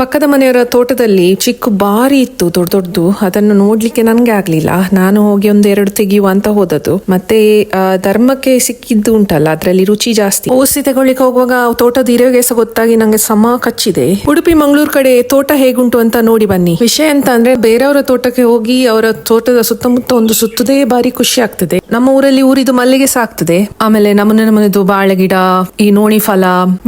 ಪಕ್ಕದ ಮನೆಯವರ ತೋಟದಲ್ಲಿ ಚಿಕ್ಕು ಬಾರಿ ಇತ್ತು, ದೊಡ್ಡದು. ಅದನ್ನು ನೋಡ್ಲಿಕ್ಕೆ ನನ್ಗೆ ಆಗ್ಲಿಲ್ಲ. ನಾನು ಹೋಗಿ ಒಂದೆರಡು ತೆಗೆಯುವ ಅಂತ ಹೋದದ್ದು. ಮತ್ತೆ ಧರ್ಮಕ್ಕೆ ಸಿಕ್ಕಿದ್ದು ಉಂಟಲ್ಲ, ಅದ್ರಲ್ಲಿ ರುಚಿ ಜಾಸ್ತಿ. ಔಷಧಿ ತಗೊಳ್ಳಿಕ್ಕೆ ಹೋಗುವಾಗ ತೋಟದ ಇರುವೆಗೆ ಸಹ ಗೊತ್ತಾಗಿ ನಂಗೆ ಸಮ ಕಚ್ಚಿದೆ. ಉಡುಪಿ ಮಂಗಳೂರು ಕಡೆ ತೋಟ ಹೇಗುಂಟು ಅಂತ ನೋಡಿ ಬನ್ನಿ. ವಿಷಯ ಎಂತ ಅಂದ್ರೆ, ಬೇರೆಯವರ ತೋಟಕ್ಕೆ ಹೋಗಿ ಅವರ ತೋಟದ ಸುತ್ತಮುತ್ತ ಒಂದು ಸುತ್ತದೇ ಬಾರಿ ಖುಷಿ ಆಗ್ತದೆ. ನಮ್ಮ ಊರಲ್ಲಿ ಊರಿದು ಮಲ್ಲಿಗೆ ಸಹ ಆಗ್ತದೆ. ಆಮೇಲೆ ನಮ್ಮನೆದು ಬಾಳೆ ಗಿಡ, ಈ ನೋಣಿ ಫಲ,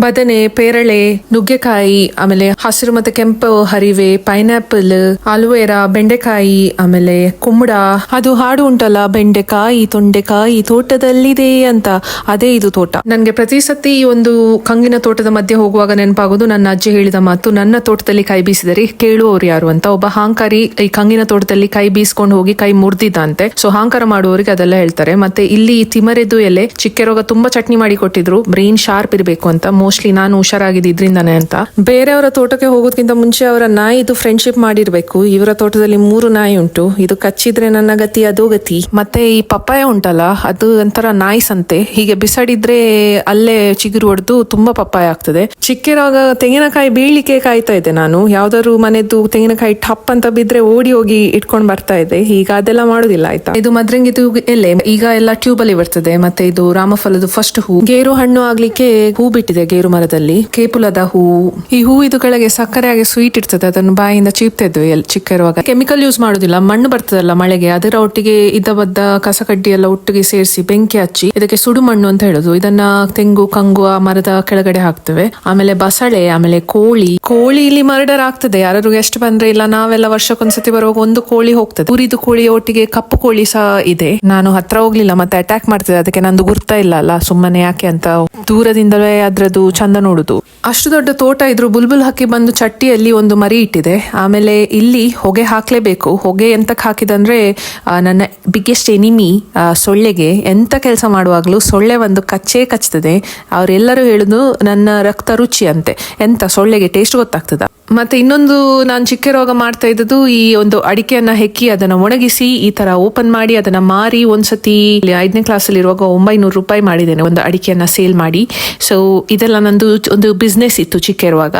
ಬದನೆ, ಪೇರಳೆ, ನುಗ್ಗೆಕಾಯಿ, ಆಮೇಲೆ ಹಸಿರು ಮತ್ತೆ ಕೆಂಪು ಹರಿವೆ, ಪೈನಾಪಲ್, ಅಲೋವೆರಾ, ಬೆಂಡೆಕಾಯಿ, ಆಮೇಲೆ ಕುಂಬಳ. ಅದು ಹಾಡು ಉಂಟಲ್ಲ, ಬೆಂಡೆಕಾಯಿ ತೊಂಡೆಕಾಯಿ ತೋಟದಲ್ಲಿದೆ ಅಂತ, ಅದೇ ಇದು ತೋಟ. ನನ್ಗೆ ಪ್ರತಿ ಸತಿ ಈ ಒಂದು ಕಂಗಿನ ತೋಟದ ಮಧ್ಯೆ ಹೋಗುವಾಗ ನೆನಪಾಗೋದು ನನ್ನ ಅಜ್ಜಿ ಹೇಳಿದ ಮಾತು, ನನ್ನ ತೋಟದಲ್ಲಿ ಕೈ ಬೀಸಿದರೆ ಕೇಳುವವರು ಯಾರು ಅಂತ. ಒಬ್ಬ ಹಾಂಕಾರಿ ಈ ಕಂಗಿನ ತೋಟದಲ್ಲಿ ಕೈ ಬೀಸ್ಕೊಂಡು ಹೋಗಿ ಕೈ ಮುರಿದಿದ್ದಂತೆ. ಸೊ ಹಾಂಕಾರ ಮಾಡುವವರಿಗೆ ಅದೆಲ್ಲ ಹೇಳ್ತಾರೆ. ಮತ್ತೆ ಇಲ್ಲಿ ತಿಮರೆದು ಎಲೆ ಚಿಕ್ಕೆ ರೋಗ ತುಂಬಾ ಚಟ್ನಿ ಮಾಡಿ ಕೊಟ್ಟಿದ್ರು, ಬ್ರೈನ್ ಶಾರ್ಪ್ ಇರಬೇಕು ಅಂತ. ಮೋಸ್ಟ್ಲಿ ನಾನು ಹುಷಾರಾಗಿದ್ದು ಇದ್ರಿಂದಾನೆ ಅಂತ. ಬೇರೆಯವರ ತೋಟಕ್ಕೆ ಹೋಗೋದಕ್ಕಿಂತ ಮುಂಚೆ ಅವರ ನಾಯಿದು ಫ್ರೆಂಡ್ಶಿಪ್ ಮಾಡಿರ್ಬೇಕು. ಇವರ ತೋಟದಲ್ಲಿ 3 ನಾಯಿ ಉಂಟು. ಇದು ಕಚ್ಚಿದ್ರೆ ನನ್ನ ಗತಿ ಅದೋ ಗತಿ. ಮತ್ತೆ ಈ ಪಪ್ಪಾಯ ಉಂಟಲ್ಲ, ಅದು ಒಂಥರ ನಾಯ್ಸ್ ಅಂತೆ. ಹೀಗೆ ಬಿಸಾಡಿದ್ರೆ ಅಲ್ಲೇ ಚಿಗುರು ಹೊಡೆದು ತುಂಬಾ ಪಪ್ಪಾಯ ಆಗ್ತದೆ. ಚಿಕ್ಕಿರುವಾಗ ತೆಂಗಿನಕಾಯಿ ಬೀಳ್ಲಿಕ್ಕೆ ಕಾಯ್ತಾ ಇದ್ದೆ ನಾನು. ಯಾವ್ದಾದ್ರು ಮನೆದು ತೆಂಗಿನಕಾಯಿ ಟಪ್ ಅಂತ ಬಿದ್ರೆ ಓಡಿ ಹೋಗಿ ಇಟ್ಕೊಂಡ್ ಬರ್ತಾ ಇದ್ದೆ. ಈಗ ಅದೆಲ್ಲ ಮಾಡುದಿಲ್ಲ ಆಯ್ತಾ. ಇದು ಮದ್ರಂಗಿದು ಎಲೆ ಈಗ ಎಲ್ಲ ಟ್ಯೂಬ್ ಅಲ್ಲಿ ಬರ್ತದೆ. ಮತ್ತೆ ಇದು ರಾಮಫಲದ ಫಸ್ಟ್ ಹೂ. ಗೇರು ಹಣ್ಣು ಆಗ್ಲಿಕ್ಕೆ ಹೂ ಬಿಟ್ಟಿದೆ ಗೇರು ಮರದಲ್ಲಿ, ಕೇಪುಲದ ಹೂ. ಈ ಹೂ ಇದು ಕೆಳಗೆ ಸಕ್ಕರೆ ಆಗಿ ಸ್ವೀಟ್ ಇರ್ತದೆ, ಅದನ್ನು ಬಾಯಿಂದ ಚೀಪ್ತಾ ಇದ್ವಿ ಚಿಕ್ಕ ಇರುವಾಗ. ಕೆಮಿಕಲ್ ಯೂಸ್ ಮಾಡುದಿಲ್ಲ, ಮಣ್ಣು ಬರ್ತದಲ್ಲ ಮಳೆಗೆ, ಅದರ ಒಟ್ಟಿಗೆ ಇದ್ದ ಕಸ ಕಡ್ಡಿ ಎಲ್ಲ ಒಟ್ಟಿಗೆ ಸೇರಿಸಿ ಬೆಂಕಿ ಹಚ್ಚಿ ಇದಕ್ಕೆ ಸುಡು ಮಣ್ಣು ಅಂತ ಹೇಳುದು. ಇದನ್ನ ತೆಂಗು ಕಂಗು ಆ ಮರದ ಕೆಳಗಡೆ ಹಾಕ್ತೇವೆ. ಆಮೇಲೆ ಬಸಳೆ, ಆಮೇಲೆ ಕೋಳಿ ಇಲ್ಲಿ ಮರ್ಡರ್ ಆಗ್ತದೆ. ಯಾರು ಗೆಸ್ಟ್ ಬಂದ್ರೆ ಇಲ್ಲ, ನಾವೆಲ್ಲ ವರ್ಷಕ್ಕೊಂದ್ಸತಿ ಬರುವಾಗ ಒಂದು ಕೋಳಿ ಹೋಗ್ತದೆ. ಉರಿದು ಕೋಳಿ ಒಟ್ಟಿಗೆ ಕಪ್ಪು ಕೋಳಿ ಸಹ ಇದೆ. ನಾನು ಹತ್ರ ಹೋಗ್ಲಿಲ್ಲ, ಮತ್ತೆ ಅಟ್ಯಾಕ್ ಮಾಡ್ತದೆ. ಅದಕ್ಕೆ ನಂದು ಗುರ್ತಾ ಇಲ್ಲ ಅಲ್ಲ, ಸುಮ್ಮನೆ ಯಾಕೆ ಅಂತ ದೂರದಿಂದಲೇ ಅದ್ರದ್ದು ಚಂದ ನೋಡುದು. ಅಷ್ಟು ದೊಡ್ಡ ತೋಟ ಇದ್ರು ಬುಲ್ಬುಲ್ ಹಕ್ಕಿ ಬಂದು ಚಟ್ಟಿಯಲ್ಲಿ ಒಂದು ಮರಿ ಇಟ್ಟಿದೆ. ಆಮೇಲೆ ಇಲ್ಲಿ ಹೊಗೆ ಹಾಕ್ಲೇಬೇಕು. ಹೊಗೆ ಎಂತಕ್ ಹಾಕಿದಂದ್ರೆ, ನನ್ನ ಬಿಗ್ಗೆಸ್ಟ್ ಎನಿಮಿ ಸೊಳ್ಳೆಗೆ. ಎಂತ ಕೆಲಸ ಮಾಡುವಾಗ್ಲೂ ಸೊಳ್ಳೆ ಒಂದು ಕಚ್ಚುತ್ತದೆ. ಅವರೆಲ್ಲರೂ ಹೇಳುದು ನನ್ನ ರಕ್ತ ರುಚಿ ಅಂತೆ. ಎಂತ ಸೊಳ್ಳೆಗೆ ಟೇಸ್ಟ್ ಗೊತ್ತಾಗ್ತದ. ಮತ್ತೆ ಇನ್ನೊಂದು ನಾನು ಚಿಕ್ಕ ಮಾಡ್ತಾ ಇದ್ದದ್ದು, ಈ ಒಂದು ಅಡಿಕೆಯನ್ನ ಹೆಕ್ಕಿ ಅದನ್ನ ಒಣಗಿಸಿ ಈ ತರ ಓಪನ್ ಮಾಡಿ ಅದನ್ನ ಮಾರಿ ಒಂದ್ಸತಿ 5ನೇ ಕ್ಲಾಸಲ್ಲಿ ಇರುವಾಗ 900 ರೂಪಾಯಿ ಮಾಡಿದ್ದೇನೆ ಒಂದು ಅಡಿಕೆಯನ್ನ ಸೇಲ್ ಮಾಡಿ. ಸೊ ಇದೆಲ್ಲ ನಂದು ಒಂದು ಬಿಸ್ನೆಸ್ ಇತ್ತು ಚಿಕ್ಕ ಇರುವಾಗ.